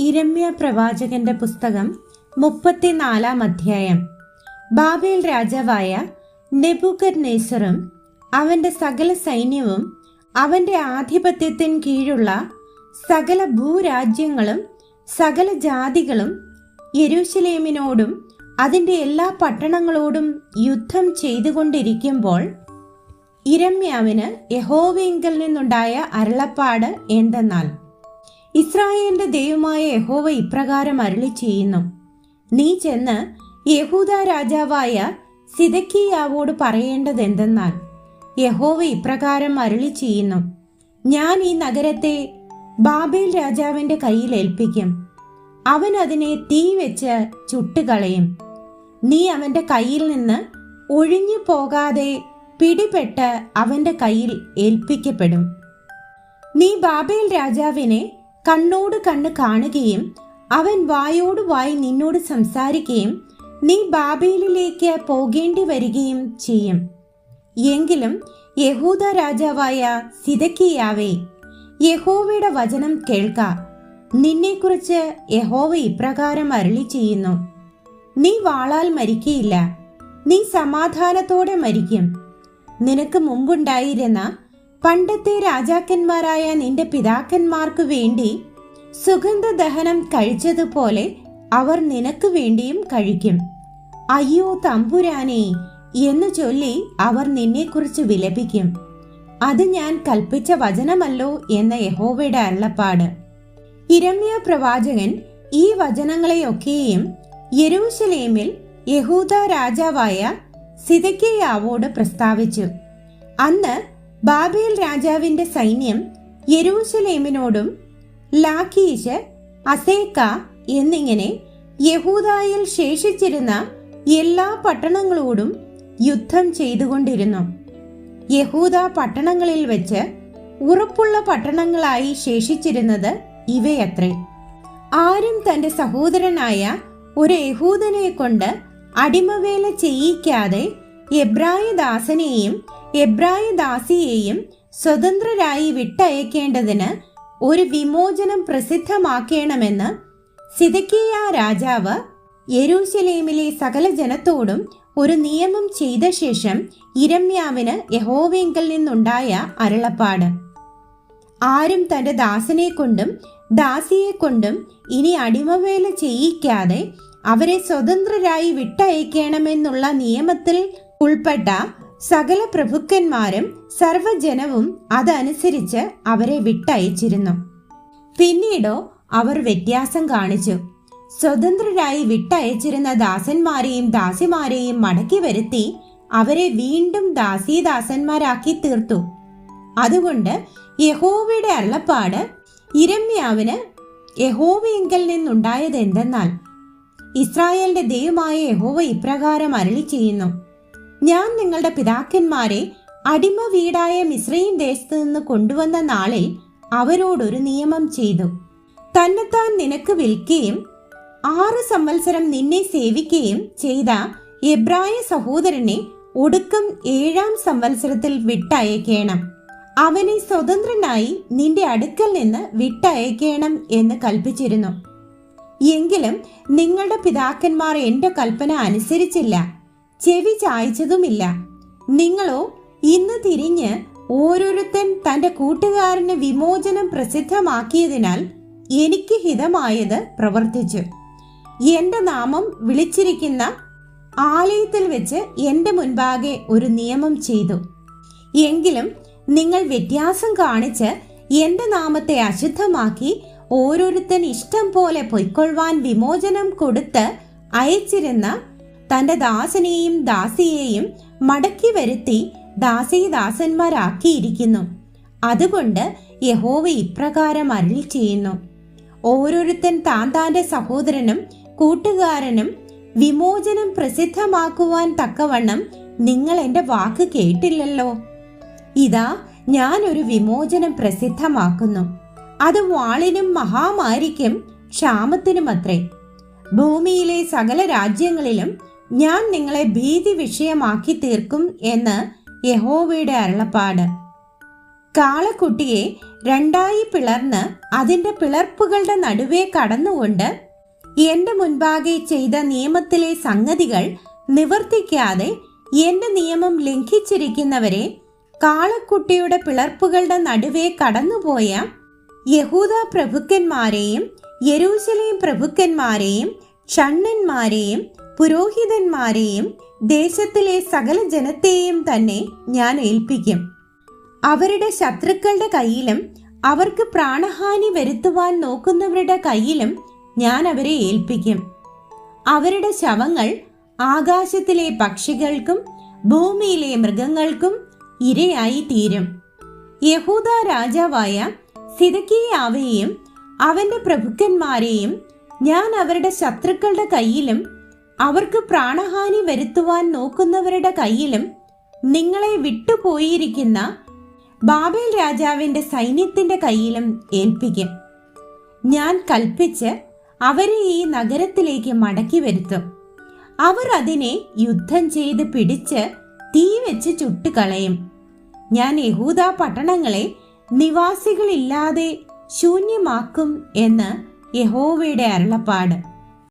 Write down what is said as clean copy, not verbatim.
യിരെമ്യാ പ്രവാചകന്റെ പുസ്തകം 34 അധ്യായം. ബാബേൽ രാജാവായ നെബൂഖദ്നേസറും അവന്റെ സകല സൈന്യവും അവന്റെ ആധിപത്യത്തിന് കീഴുള്ള സകല ഭൂരാജ്യങ്ങളും സകല ജാതികളും യെരൂശലേമിനോടും അതിന്റെ എല്ലാ പട്ടണങ്ങളോടും യുദ്ധം ചെയ്തുകൊണ്ടിരിക്കുമ്പോൾ യിരെമ്യാവിന് യഹോവയിങ്കൽ നിന്നുണ്ടായ അരുളപ്പാട് എന്തെന്നാൽ, ഇസ്രായേലിന്റെ ദൈവമായ യഹോവ ഇപ്രകാരം അരുളി ചെയ്യുന്നു, നീ ചെന്ന് യഹൂദാ രാജാവായ സിദെക്കീയാവോട് പറയേണ്ടത് എന്തെന്നാൽ, യഹോവ ഇപ്രകാരം അരുളി ചെയ്യുന്നു, ഞാൻ ഈ നഗരത്തെ ബാബേൽ രാജാവിന്റെ കയ്യിൽ ഏൽപ്പിക്കും. അവൻ അതിനെ തീ വെച്ച് ചുട്ടുകളയും. നീ അവന്റെ കയ്യിൽ നിന്ന് ഒഴിഞ്ഞു പോകാതെ പിടിപെട്ട് അവന്റെ കയ്യിൽ ഏൽപ്പിക്കപ്പെടും. നീ ബാബേൽ രാജാവിനെ കണ്ണോട് കണ്ണ് കാണുകയും അവൻ വായോട് വായി നിന്നോട് സംസാരിക്കുകയും നീ ബാബേലിലേക്ക് പോകേണ്ടി വരികയും ചെയ്യും. എങ്കിലും യഹൂദ രാജാവായ സിദെക്കീയാവേ, യഹോവയുടെ വചനം കേൾക്ക. നിന്നെക്കുറിച്ച് യഹോവ ഇപ്രകാരം അരുളി ചെയ്യുന്നു, നീ വാളാൽ മരിക്കയില്ല, നീ സമാധാനത്തോടെ മരിക്കും. നിനക്ക് മുമ്പുണ്ടായിരുന്ന പണ്ടത്തെ രാജാക്കന്മാരായ നിന്റെ പിതാക്കന്മാർക്ക് വേണ്ടി സുഗന്ധദഹനം കഴിച്ചതുപോലെ അവർ നിനക്ക് വേണ്ടിയും കഴിക്കും. അയ്യോ തമ്പുരാനേ എന്ന് ചൊല്ലി അവർ നിന്നെക്കുറിച്ച് വിലപിക്കും. അത് ഞാൻ കൽപ്പിച്ച വചനമല്ലോ എന്ന യഹോവയുടെ അരുളപ്പാട്. യിരെമ്യാ പ്രവാചകൻ ഈ വചനങ്ങളെയൊക്കെയും യെരൂശലേമിൽ യഹൂദ രാജാവായ സിദെക്കീയാവോട് പ്രസ്താവിച്ചു. അന്ന് ബാബേൽ രാജാവിന്റെ സൈന്യം യെരൂശലേമിനോടും ലാഖീശ്, അസേക്ക എന്നിങ്ങനെ യഹൂദായിൽ ശേഷിച്ചിരുന്ന എല്ലാ പട്ടണങ്ങളോടും യുദ്ധം ചെയ്തുകൊണ്ടിരുന്നു. യഹൂദ പട്ടണങ്ങളിൽ വെച്ച് ഉറപ്പുള്ള പട്ടണങ്ങളായി ശേഷിച്ചിരുന്നത് ഇവയത്രേ. ആരും തന്റെ സഹോദരനായ ഒരു യഹൂദനെ കൊണ്ട് അടിമവേല ചെയ്യിക്കാതെ എബ്രായദാസനെയും എബ്രായദാസിയെയും സ്വതന്ത്രരായി വിട്ടയക്കേണ്ടതിന് ഒരു വിമോചനം പ്രസിദ്ധമാക്കണമെന്ന് സിദെക്കീയാ രാജാവ് യെരൂശലേമിലെ സകല ജനത്തോടും ഒരു നിയമം ചെയ്ത ശേഷം യിരെമ്യാവിന് യഹോവയിങ്കൽ നിന്നുണ്ടായ അരുളപ്പാട്. ആരും തന്റെ ദാസനെ കൊണ്ടും ദാസിയെ കൊണ്ടും ഇനി അടിമവേല ചെയ്യിക്കാതെ അവരെ സ്വതന്ത്രരായി വിട്ടയക്കണമെന്നുള്ള നിയമത്തിൽ ഉൾപ്പെട്ട സകല പ്രഭുക്കന്മാരും സർവ്വജനവും അതനുസരിച്ച് അവരെ വിട്ടയച്ചിരുന്നു. പിന്നീടോ അവർ വ്യത്യാസം കാണിച്ചു. സ്വതന്ത്രരായി വിട്ടയച്ചിരുന്ന ദാസന്മാരെയും ദാസിമാരെയും മടക്കി വരുത്തി അവരെ വീണ്ടും ദാസീദാസന്മാരാക്കി തീർത്തു. അതുകൊണ്ട് യഹോവയുടെ അരുളപ്പാട് യിരെമ്യാവിന് യഹോവയിങ്കൽ നിന്നുണ്ടായത് എന്തെന്നാൽ, ഇസ്രായേലിന്റെ ദൈവമായ യഹോവ ഇപ്രകാരം അരുളി ചെയ്യുന്നു, ഞാൻ നിങ്ങളുടെ പിതാക്കന്മാരെ അടിമ വീടായ മിസ്രയീം ദേശത്ത് നിന്ന് കൊണ്ടുവന്ന നാളിൽ അവരോടൊരു നിയമം ചെയ്തു. തന്നെത്താൻ നിനക്ക് വിൽക്കുകയും 6 സംവത്സരം നിന്നെ സേവിക്കുകയും ചെയ്ത എബ്രായ സഹോദരനെ ഒടുക്കം 7-ാം സംവത്സരത്തിൽ വിട്ടയക്കണം. അവനെ സ്വതന്ത്രനായി നിന്റെ അടുക്കൽ നിന്ന് വിട്ടയക്കണം എന്ന് കൽപ്പിച്ചിരുന്നു. എങ്കിലും നിങ്ങളുടെ പിതാക്കന്മാർ എന്റെ കൽപ്പന അനുസരിച്ചില്ല, ചെവി ചായ്ച്ചതുമില്ല. നിങ്ങളോ ഇന്ന് തിരിഞ്ഞ് ഓരോരുത്തൻ തന്റെ കൂട്ടുകാരന് വിമോചനം പ്രസിദ്ധമാക്കിയതിനാൽ എനിക്ക് ഹിതമായത് പ്രവർത്തിച്ചു. എന്റെ നാമം വിളിച്ചിരിക്കുന്ന ആലയത്തിൽ വെച്ച് എന്റെ മുൻപാകെ ഒരു നിയമം ചെയ്തു. എങ്കിലും നിങ്ങൾ വ്യത്യാസം കാണിച്ച് എന്റെ നാമത്തെ അശുദ്ധമാക്കി ഓരോരുത്തൻ ഇഷ്ടം പോലെ പൊയ്ക്കൊള്ളുവാൻ വിമോചനം കൊടുത്ത് അയച്ചിരുന്ന തന്റെ ദാസനെയും ദാസിയെയും മടക്കി വരുത്തി ദാസീദാസന്മാരാക്കിയിരിക്കുന്നു. അതുകൊണ്ട് യഹോവ ഇപ്രകാരം അരുളി ചെയ്യുന്നു, ഓരോരുത്തൻ താന്റെ സഹോദരനും കൂട്ടുകാരനും വിമോചനം പ്രസിദ്ധമാക്കുവാൻ തക്കവണ്ണം നിങ്ങൾ എന്റെ വാക്ക് കേട്ടില്ലല്ലോ. ഇതാ ഞാൻ ഒരു വിമോചനം പ്രസിദ്ധമാക്കുന്നു. അത് വാളിനും മഹാമാരിക്കും ക്ഷാമത്തിനുമത്രേ. ഭൂമിയിലെ സകല രാജ്യങ്ങളിലും ഞാൻ നിങ്ങളെ ഭീതി വിഷയമാക്കി തീർക്കും എന്ന് യഹോവയുടെ അരുളപ്പാട്. കാളക്കുട്ടിയെ രണ്ടായി പിളർന്ന് അതിന്റെ പിളർപ്പുകളുടെ നടുവേ കടന്നുകൊണ്ട് എന്റെ മുൻപാകെ ചെയ്ത നിയമത്തിലെ സംഗതികൾ നിവർത്തിക്കാതെ എന്റെ നിയമം ലംഘിച്ചിരിക്കുന്നവരെ കാളക്കുട്ടിയുടെ പിളർപ്പുകളുടെ നടുവേ കടന്നുപോയ യഹൂദ പ്രഭുക്കന്മാരെയും യെരൂശലേം പ്രഭുക്കന്മാരെയും ഷണ്ഡന്മാരെയും പുരോഹിതന്മാരെയും ദേശത്തിലെ സകല ജനത്തെയും തന്നെ ഞാൻ ഏൽപ്പിക്കും. അവരുടെ ശത്രുക്കളുടെ കയ്യിലും അവർക്ക് പ്രാണഹാനി വരുത്തുവാൻ നോക്കുന്നവരുടെ കയ്യിലും ഞാൻ അവരെ ഏൽപ്പിക്കും. അവരുടെ ശവങ്ങൾ ആകാശത്തിലെ പക്ഷികൾക്കും ഭൂമിയിലെ മൃഗങ്ങൾക്കും ഇരയായി തീരും. യഹൂദ രാജാവായ സിദെക്കീയാവെയും അവന്റെ പ്രഭുക്കന്മാരെയും ഞാൻ അവരുടെ ശത്രുക്കളുടെ കയ്യിലും അവർക്ക് പ്രാണഹാനി വരുത്തുവാൻ നോക്കുന്നവരുടെ കയ്യിലും നിങ്ങളെ വിട്ടുപോയിരിക്കുന്ന ബാബേൽ രാജാവിന്റെ സൈന്യത്തിന്റെ കയ്യിലും ഏൽപ്പിക്കും. ഞാൻ കൽപ്പിച്ച് അവരെ ഈ നഗരത്തിലേക്ക് മടക്കി വരുത്തും. അവർ അതിനെ യുദ്ധം ചെയ്ത് പിടിച്ച് തീ വെച്ച് ചുട്ടുകളയും. ഞാൻ യഹൂദ പട്ടണങ്ങളെ നിവാസികളില്ലാതെ ശൂന്യമാക്കും എന്ന് യഹോവയുടെ അരുളപ്പാട്.